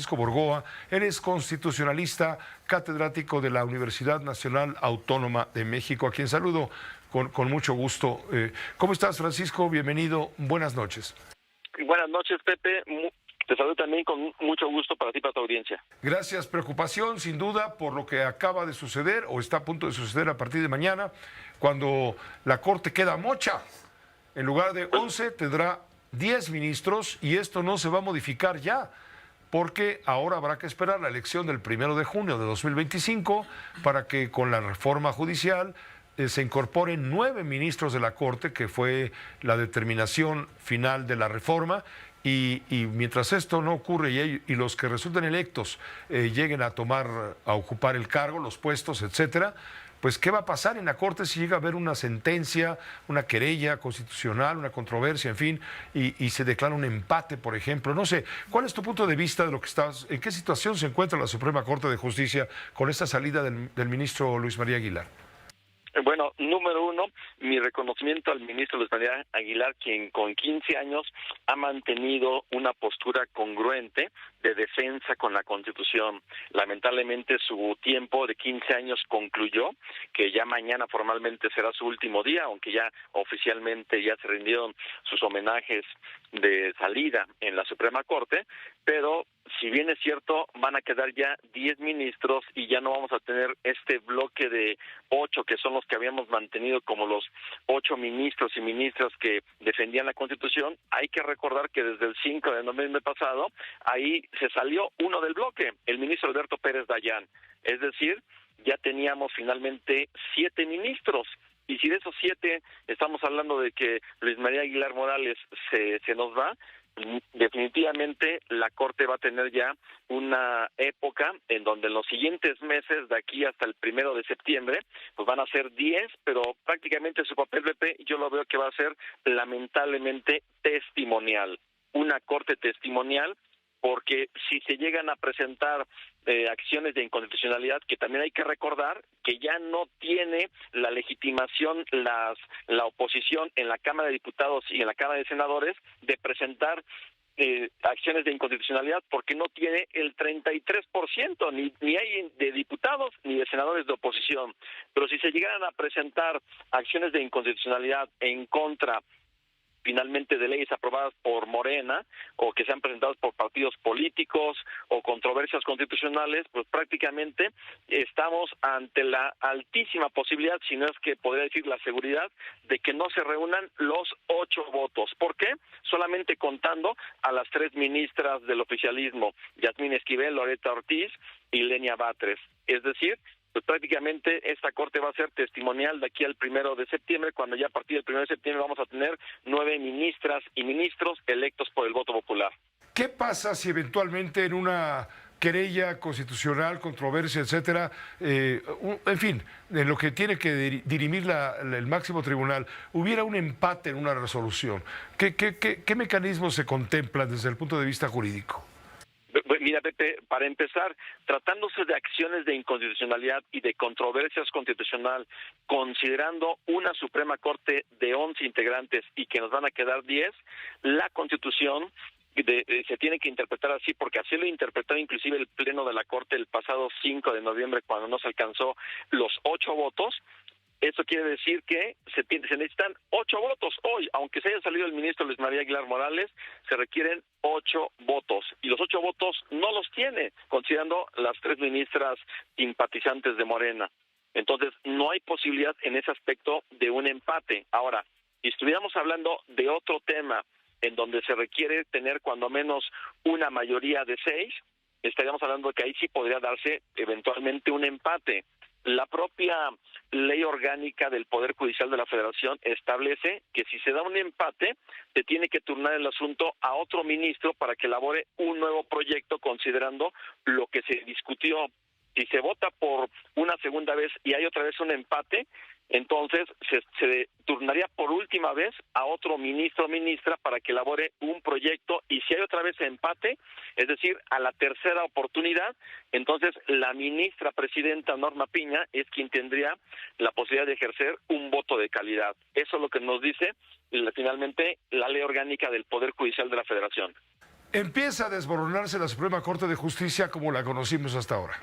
Francisco Borgoa. Eres constitucionalista, catedrático de la Universidad Nacional Autónoma de México, a quien saludo con mucho gusto. ¿Cómo estás, Francisco? Bienvenido. Buenas noches. Buenas noches, Pepe. Te saludo también con mucho gusto para ti y para tu audiencia. Gracias. Preocupación, sin duda, por lo que acaba de suceder o está a punto de suceder a partir de mañana, cuando la Corte queda mocha. En lugar de 11 tendrá 10 ministros y esto no se va a modificar ya, porque ahora habrá que esperar la elección del 1 de junio de 2025 para que con la reforma judicial se incorporen 9 ministros de la Corte, que fue la determinación final de la reforma. Y mientras esto no ocurre y los que resulten electos lleguen a ocupar el cargo, los puestos, etcétera, pues ¿qué va a pasar en la Corte si llega a haber una sentencia, una querella constitucional, una controversia, en fin, y se declara un empate, por ejemplo? No sé, ¿cuál es tu punto de vista de lo que estás, en qué situación se encuentra la Suprema Corte de Justicia con esta salida del ministro Luis María Aguilar? Bueno, número uno, mi reconocimiento al ministro Luis María Aguilar, quien con 15 años ha mantenido una postura congruente de defensa con la Constitución. Lamentablemente su tiempo de 15 años concluyó, que ya mañana formalmente será su último día, aunque ya oficialmente ya se rindieron sus homenajes de salida en la Suprema Corte, pero si bien es cierto, van a quedar ya 10 ministros y ya no vamos a tener este bloque de 8 que son los que habíamos mantenido como los 8 ministros y ministras que defendían la Constitución. Hay que recordar que desde el 5 de noviembre pasado, ahí se salió uno del bloque, el ministro Alberto Pérez Dayán. Es decir, ya teníamos finalmente 7 ministros. Y si de esos 7 estamos hablando de que Luis María Aguilar Morales se nos va, definitivamente la Corte va a tener ya una época en donde en los siguientes meses, de aquí hasta el 1 de septiembre, pues van a ser 10, pero prácticamente su papel, BP, yo lo veo que va a ser lamentablemente testimonial, una Corte testimonial, porque si se llegan a presentar acciones de inconstitucionalidad, que también hay que recordar que ya no tiene la legitimación la oposición en la Cámara de Diputados y en la Cámara de Senadores de presentar acciones de inconstitucionalidad, porque no tiene el 33%, ni hay de diputados ni de senadores de oposición. Pero si se llegaran a presentar acciones de inconstitucionalidad en contra finalmente de leyes aprobadas por Morena o que sean presentadas por partidos políticos o controversias constitucionales, pues prácticamente estamos ante la altísima posibilidad, si no es que podría decir la seguridad, de que no se reúnan los 8 votos. ¿Por qué? Solamente contando a las 3 ministras del oficialismo, Yasmín Esquivel, Loretta Ortiz y Lenia Batres. Es decir, pues prácticamente esta Corte va a ser testimonial de aquí al 1 de septiembre, cuando ya a partir del 1 de septiembre vamos a tener 9 ministras y ministros electos por el voto popular. ¿Qué pasa si eventualmente en una querella constitucional, controversia, etcétera, en fin, en lo que tiene que dirimir el máximo tribunal, hubiera un empate en una resolución? ¿Qué mecanismos se contemplan desde el punto de vista jurídico? Mira, Pepe, para empezar, tratándose de acciones de inconstitucionalidad y de controversias constitucional, considerando una Suprema Corte de 11 integrantes y que nos van a quedar 10, la Constitución se tiene que interpretar así, porque así lo interpretó inclusive el Pleno de la Corte el pasado 5 de noviembre, cuando no se alcanzó los 8 votos. Eso quiere decir que se necesitan 8 votos hoy, aunque se haya salido el ministro Luis María Aguilar Morales, se requieren 8 votos, y los 8 votos no los tiene, considerando las 3 ministras simpatizantes de Morena. Entonces, no hay posibilidad en ese aspecto de un empate. Ahora, si estuviéramos hablando de otro tema, en donde se requiere tener cuando menos una mayoría de 6, estaríamos hablando de que ahí sí podría darse eventualmente un empate. La propia ley orgánica del Poder Judicial de la Federación establece que si se da un empate, se tiene que turnar el asunto a otro ministro para que elabore un nuevo proyecto considerando lo que se discutió. Si se vota por una segunda vez y hay otra vez un empate, entonces se turnaría por última vez a otro ministro o ministra para que elabore un proyecto, y si hay otra vez empate, es decir, a la tercera oportunidad, entonces la ministra presidenta Norma Piña es quien tendría la posibilidad de ejercer un voto de calidad. Eso es lo que nos dice finalmente la ley orgánica del Poder Judicial de la Federación. empieza a desmoronarse la Suprema Corte de Justicia como la conocimos hasta ahora.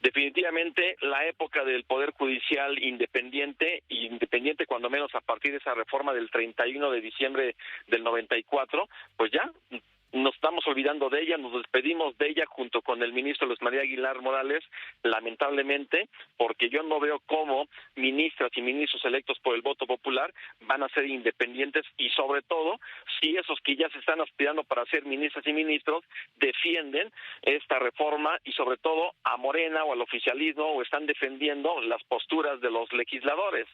Definitivamente la época del Poder Judicial independiente cuando menos a partir de esa reforma del 31 de diciembre del 94, pues ya nos estamos olvidando de ella, nos despedimos de ella junto con el ministro Luis María Aguilar Morales, lamentablemente, porque yo no veo cómo ministras y ministros electos por el voto popular van a ser independientes y sobre todo si esos que ya se están aspirando para ser ministras y ministros defienden esta reforma y sobre todo a Morena o al oficialismo o están defendiendo las posturas de los legisladores.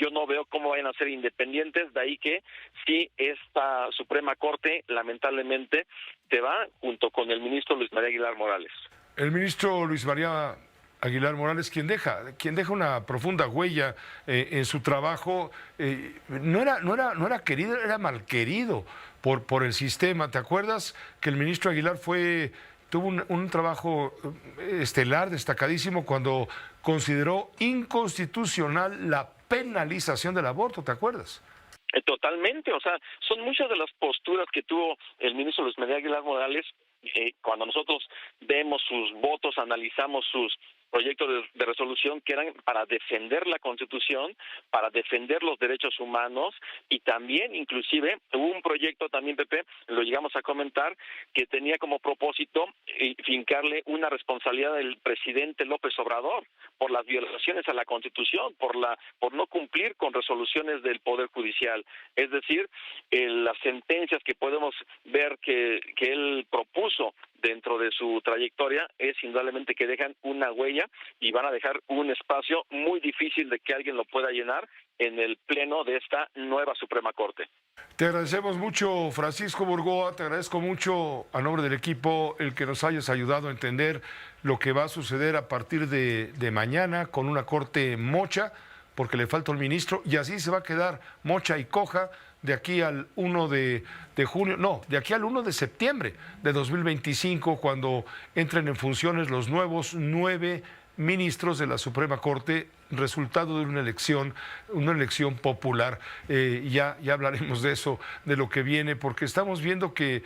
Yo no veo cómo vayan a ser independientes, de ahí que sí, esta Suprema Corte, lamentablemente, se va junto con el ministro Luis María Aguilar Morales. El ministro Luis María Aguilar Morales, quien deja una profunda huella en su trabajo, no era querido, era mal querido por el sistema. ¿Te acuerdas que el ministro Aguilar tuvo un trabajo estelar, destacadísimo, cuando consideró inconstitucional la penalización del aborto? ¿Te acuerdas? Totalmente, o sea, son muchas de las posturas que tuvo el ministro Luis María Aguilar Morales. Cuando nosotros vemos sus votos, analizamos sus proyectos de resolución que eran para defender la Constitución, para defender los derechos humanos y también, inclusive, hubo un proyecto también, Pepe, lo llegamos a comentar, que tenía como propósito fincarle una responsabilidad del presidente López Obrador por las violaciones a la Constitución, por no cumplir con resoluciones del Poder Judicial. Es decir, las sentencias que podemos ver que él propuso dentro de su trayectoria es indudablemente que dejan una huella y van a dejar un espacio muy difícil de que alguien lo pueda llenar en el pleno de esta nueva Suprema Corte. Te agradecemos mucho, Francisco Burgoa, te agradezco mucho a nombre del equipo el que nos hayas ayudado a entender lo que va a suceder a partir de mañana con una corte mocha, porque le falta un ministro, y así se va a quedar mocha y coja de aquí al 1 de junio, no, de aquí al 1 de septiembre de 2025, cuando entren en funciones los nuevos 9 ministros de la Suprema Corte, resultado de una elección popular. Ya hablaremos de eso, de lo que viene, porque estamos viendo que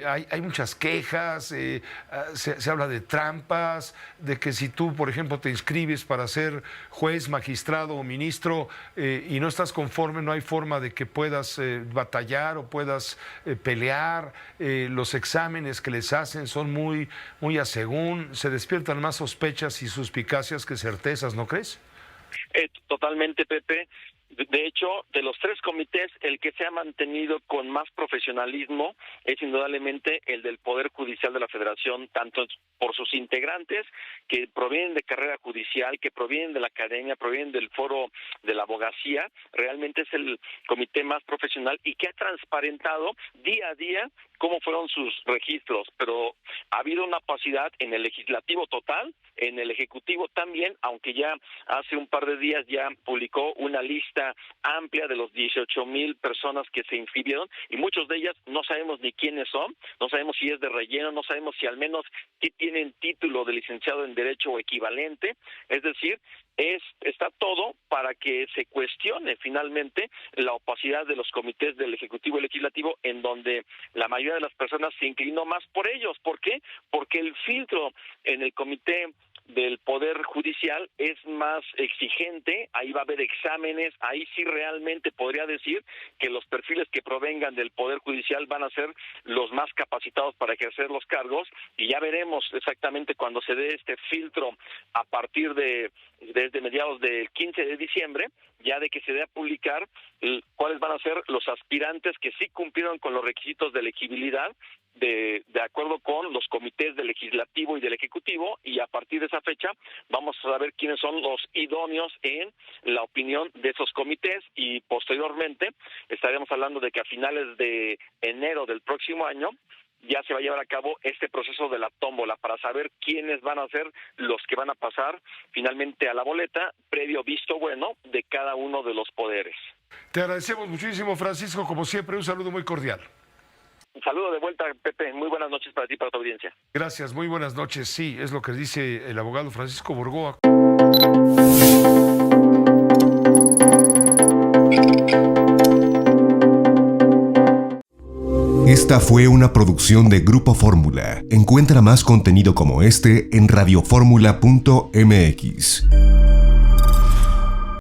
hay muchas quejas, se habla de trampas, de que si tú, por ejemplo, te inscribes para ser juez, magistrado o ministro y no estás conforme, no hay forma de que puedas batallar o puedas pelear. Los exámenes que les hacen son muy a según, se despiertan más sospechas y suspicacias que certezas, ¿no crees? Totalmente, Pepe. De hecho, de los 3 comités, el que se ha mantenido con más profesionalismo es indudablemente el del Poder Judicial de la Federación, tanto por sus integrantes que provienen de carrera judicial, que provienen de la academia, provienen del foro de la abogacía. Realmente es el comité más profesional y que ha transparentado día a día cómo fueron sus registros, pero ha habido una opacidad en el legislativo total, en el ejecutivo también, aunque ya hace un par de días ya publicó una lista amplia de los 18,000 personas que se inscribieron y muchos de ellas no sabemos ni quiénes son, no sabemos si es de relleno, no sabemos si al menos que tienen título de licenciado en Derecho o equivalente, es decir, está todo para que se cuestione finalmente la opacidad de los comités del Ejecutivo y Legislativo, en donde la mayoría de las personas se inclinó más por ellos. ¿Por qué? Porque el filtro en el comité del Poder Judicial es más exigente, ahí va a haber exámenes, ahí sí realmente podría decir que los perfiles que provengan del Poder Judicial van a ser los más capacitados para ejercer los cargos, y ya veremos exactamente cuando se dé este filtro a partir desde mediados del 15 de diciembre, ya de que se dé a publicar cuáles van a ser los aspirantes que sí cumplieron con los requisitos de elegibilidad de acuerdo con los comités del Legislativo y del Ejecutivo, y a partir de esa fecha vamos a saber quiénes son los idóneos en la opinión de esos comités, y posteriormente estaremos hablando de que a finales de enero del próximo año ya se va a llevar a cabo este proceso de la tómbola para saber quiénes van a ser los que van a pasar finalmente a la boleta, previo visto bueno de cada uno de los poderes. Te agradecemos muchísimo, Francisco, como siempre, un saludo muy cordial. Un saludo de vuelta, Pepe. Muy buenas noches para ti y para tu audiencia. Gracias, muy buenas noches. Sí, es lo que dice el abogado Francisco Burgoa. Esta fue una producción de Grupo Fórmula. Encuentra más contenido como este en radioformula.mx.